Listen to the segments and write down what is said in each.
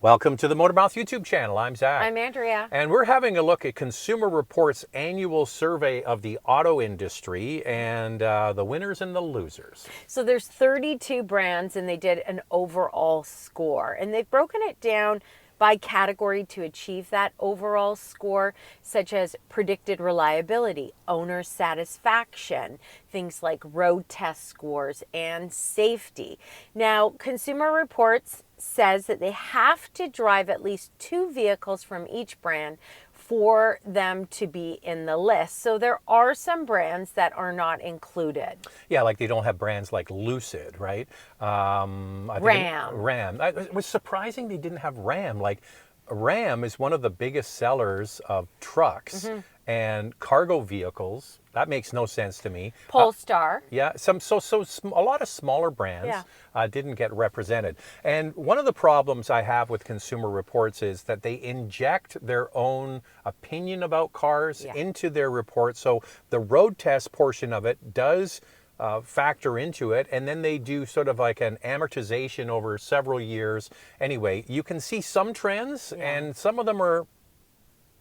Welcome to the Motormouth YouTube channel. I'm Zach. I'm Andrea. And we're having a look at Consumer Reports' annual survey of the auto industry and the winners and the losers. So there's 32 brands and they did an overall score. And they've broken it down by category to achieve that overall score, such as predicted reliability, owner satisfaction, things like road test scores, and safety. Now, Consumer Reports says that they have to drive at least 2 vehicles from each brand for them to be in the list. So there are some brands that are not included. Yeah, like they don't have brands like Lucid, right? Ram. Ram. It was surprising they didn't have Ram. Like, Ram is one of the biggest sellers of trucks and cargo vehicles. That makes no sense to me. Polestar. Yeah, a lot of smaller brands didn't get represented. And one of the problems I have with Consumer Reports is that they inject their own opinion about cars into their report. So the road test portion of it does factor into it, and then they do sort of like an amortization over several years. Anyway, you can see some trends, and some of them are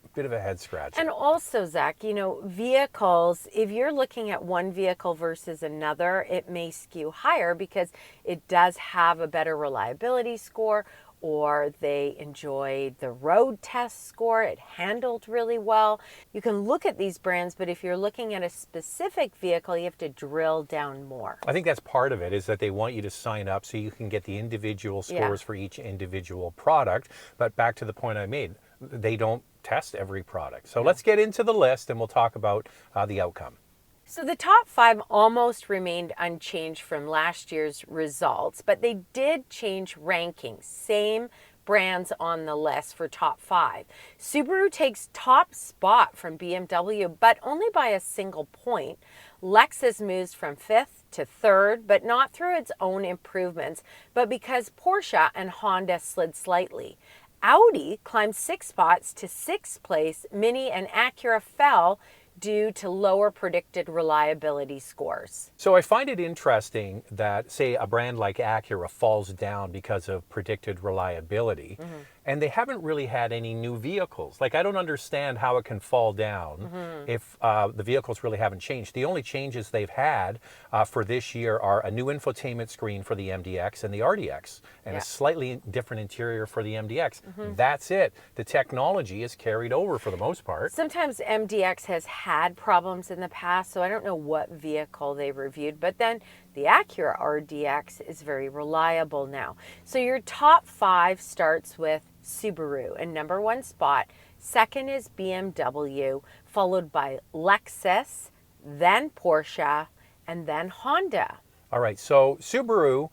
a bit of a head scratcher. And also, Zach, you know, vehicles, if you're looking at one vehicle versus another, it may skew higher because it does have a better reliability score, or they enjoyed the road test score, it handled really well. You can look at these brands, but if you're looking at a specific vehicle, you have to drill down more. I think that's part of it, is that they want you to sign up so you can get the individual scores for each individual product. But back to the point I made, they don't test every product. So let's get into the list and we'll talk about the outcome. So the top 5 almost remained unchanged from last year's results, but they did change rankings. Same brands on the list for top 5. Subaru takes top spot from BMW, but only by a single point. Lexus moves from 5th to 3rd, but not through its own improvements, but because Porsche and Honda slid slightly. Audi climbed 6 spots to 6th place. Mini and Acura fell due to lower predicted reliability scores. So I find it interesting that, say, a brand like Acura falls down because of predicted reliability, and they haven't really had any new vehicles. Like, I don't understand how it can fall down if the vehicles really haven't changed. The only changes they've had for this year are a new infotainment screen for the MDX and the RDX, and a slightly different interior for the MDX. That's it. The technology is carried over for the most part. Sometimes MDX has had problems in the past, so I don't know what vehicle they reviewed, but then the Acura RDX is very reliable now. So your top 5 starts with Subaru in number 1 spot. Second is BMW, followed by Lexus, then Porsche, and then Honda. All right, so Subaru,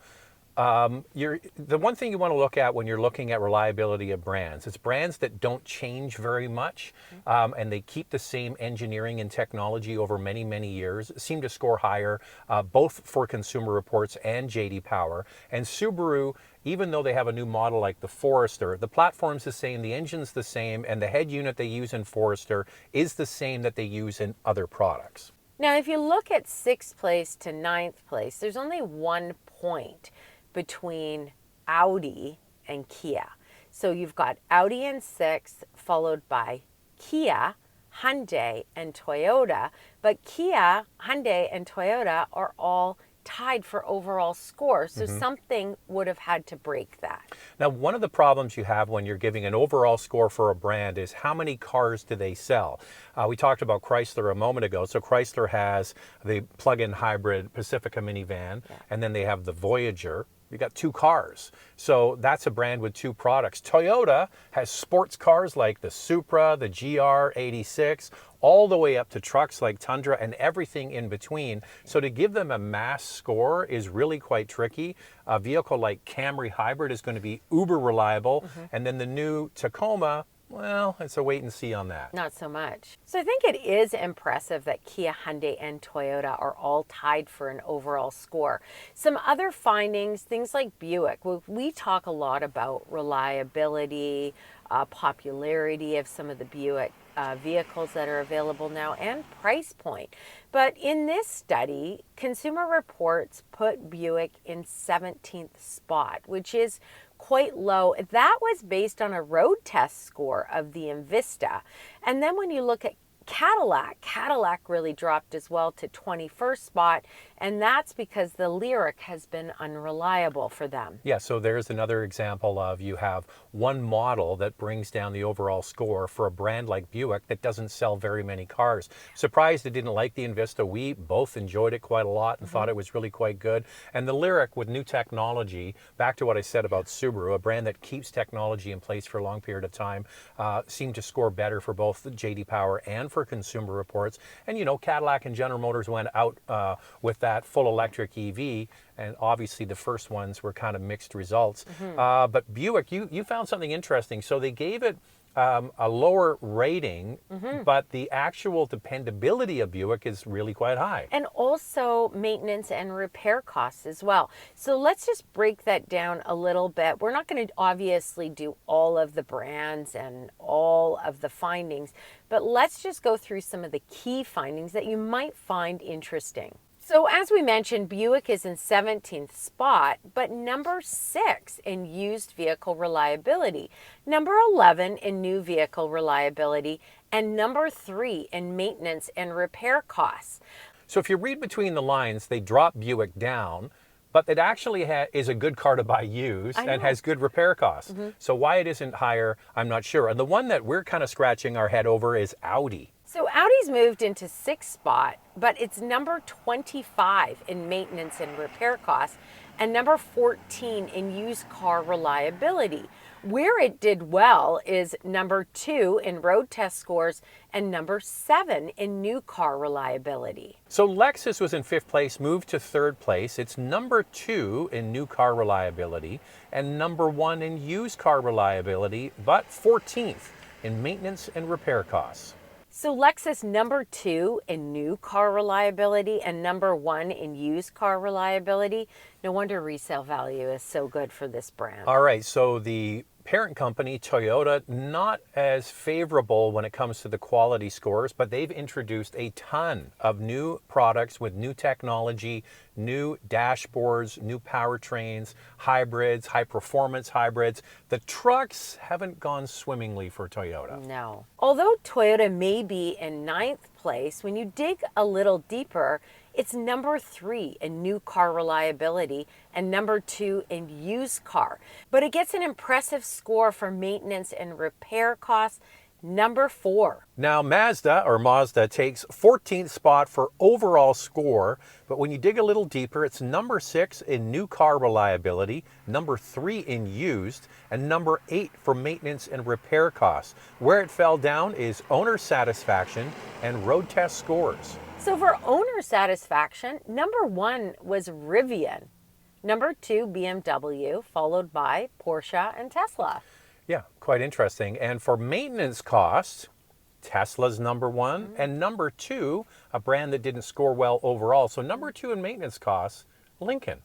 the one thing you want to look at when you're looking at reliability of brands, it's brands that don't change very much, and they keep the same engineering and technology over many, many years, seem to score higher, both for Consumer Reports and JD Power. And Subaru, even though they have a new model like the Forester, the platform's the same, the engine's the same, and the head unit they use in Forester is the same that they use in other products. Now, if you look at 6th place to 9th place, there's only 1 point between Audi and Kia. So you've got Audi in 6th, followed by Kia, Hyundai, and Toyota. But Kia, Hyundai, and Toyota are all tied for overall score. So something would have had to break that. Now, one of the problems you have when you're giving an overall score for a brand is how many cars do they sell? We talked about Chrysler a moment ago. So Chrysler has the plug-in hybrid Pacifica minivan, and then they have the Voyager. You got 2 cars. So that's a brand with 2 products. Toyota has sports cars like the Supra, the GR86, all the way up to trucks like Tundra and everything in between. So to give them a mass score is really quite tricky. A vehicle like Camry Hybrid is going to be uber reliable. And then the new Tacoma, well, it's a wait and see on that. Not so much. So I think it is impressive that Kia, Hyundai, and Toyota are all tied for an overall score. Some other findings, things like Buick. We talk a lot about reliability, popularity of some of the Buick vehicles that are available now, and price point. But in this study, Consumer Reports put Buick in 17th spot, which is quite low. That was based on a road test score of the Invista. And then when you look at Cadillac really dropped as well to 21st spot, and that's because the Lyric has been unreliable for them. Yeah, so there's another example of you have one model that brings down the overall score for a brand like Buick that doesn't sell very many cars. Surprised it didn't like the Invista. We both enjoyed it quite a lot and thought it was really quite good. And the Lyric with new technology, back to what I said about Subaru, a brand that keeps technology in place for a long period of time, seemed to score better for both the JD Power and for Consumer Reports. And you know, Cadillac and General Motors went out with that full electric EV, and obviously the first ones were kind of mixed results. But Buick, you found something interesting. So they gave it a lower rating, but the actual dependability of Buick is really quite high. And also maintenance and repair costs as well. So let's just break that down a little bit. We're not going to obviously do all of the brands and all of the findings, but let's just go through some of the key findings that you might find interesting. So as we mentioned, Buick is in 17th spot, but number 6 in used vehicle reliability, number 11 in new vehicle reliability, and number 3 in maintenance and repair costs. So if you read between the lines, they drop Buick down, but it actually is a good car to buy used and has good repair costs. So why it isn't higher, I'm not sure. And the one that we're kind of scratching our head over is Audi. So Audi's moved into 6th spot, but it's number 25 in maintenance and repair costs and number 14 in used car reliability. Where it did well is number 2 in road test scores and number 7 in new car reliability. So Lexus was in 5th place, moved to 3rd place. It's number 2 in new car reliability and number 1 in used car reliability, but 14th in maintenance and repair costs. So Lexus number 2 in new car reliability and number 1 in used car reliability. No wonder resale value is so good for this brand. All right, so the parent company, Toyota, not as favorable when it comes to the quality scores, but they've introduced a ton of new products with new technology, new dashboards, new powertrains, hybrids, high performance hybrids. The trucks haven't gone swimmingly for Toyota. No. Although Toyota may be in 9th place, when you dig a little deeper, it's number 3 in new car reliability and number 2 in used car. But it gets an impressive score for maintenance and repair costs, number 4. Now Mazda takes 14th spot for overall score, but when you dig a little deeper, it's number 6 in new car reliability, number 3 in used, and number 8 for maintenance and repair costs. Where it fell down is owner satisfaction and road test scores. So for owner satisfaction, number 1 was Rivian, number 2 BMW, followed by Porsche and Tesla. Yeah, quite interesting. And for maintenance costs, Tesla's number 1 and number 2, a brand that didn't score well overall. So number 2 in maintenance costs, Lincoln.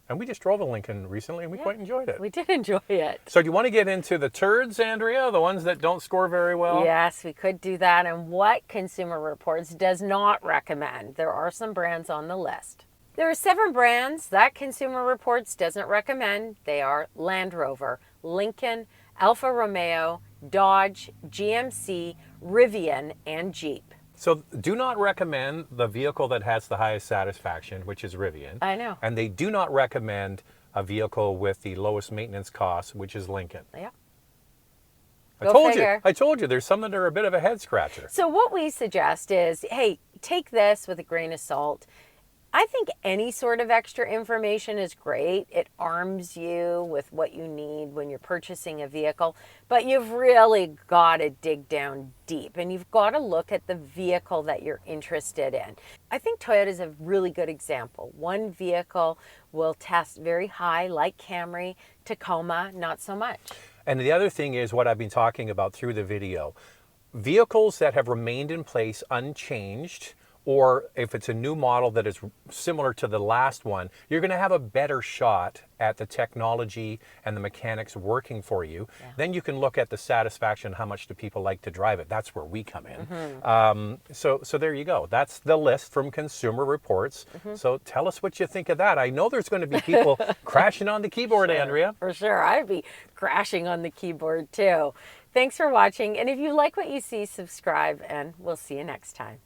And we just drove a Lincoln recently and we quite enjoyed it. We did enjoy it. So do you want to get into the turds, Andrea, the ones that don't score very well? Yes, we could do that. And what Consumer Reports does not recommend. There are some brands on the list. There are 7 brands that Consumer Reports doesn't recommend. They are Land Rover, Lincoln, Alfa Romeo, Dodge, GMC, Rivian, and Jeep. So do not recommend the vehicle that has the highest satisfaction, which is Rivian. I know. And they do not recommend a vehicle with the lowest maintenance costs, which is Lincoln. Yeah. I told you, there's some that are a bit of a head scratcher. So what we suggest is, hey, take this with a grain of salt. I think any sort of extra information is great. It arms you with what you need when you're purchasing a vehicle, but you've really got to dig down deep and you've got to look at the vehicle that you're interested in. I think Toyota is a really good example. One vehicle will test very high, like Camry. Tacoma, not so much. And the other thing is what I've been talking about through the video. Vehicles that have remained in place unchanged, or if it's a new model that is similar to the last one, you're going to have a better shot at the technology and the mechanics working for you. Then you can look at the satisfaction, how much do people like to drive it. That's where we come in. So there you go. That's the list from Consumer Reports. So tell us what you think of that. I know there's going to be people crashing on the keyboard, Andrea. For sure. I'd be crashing on the keyboard too. Thanks for watching. And if you like what you see, subscribe, and we'll see you next time.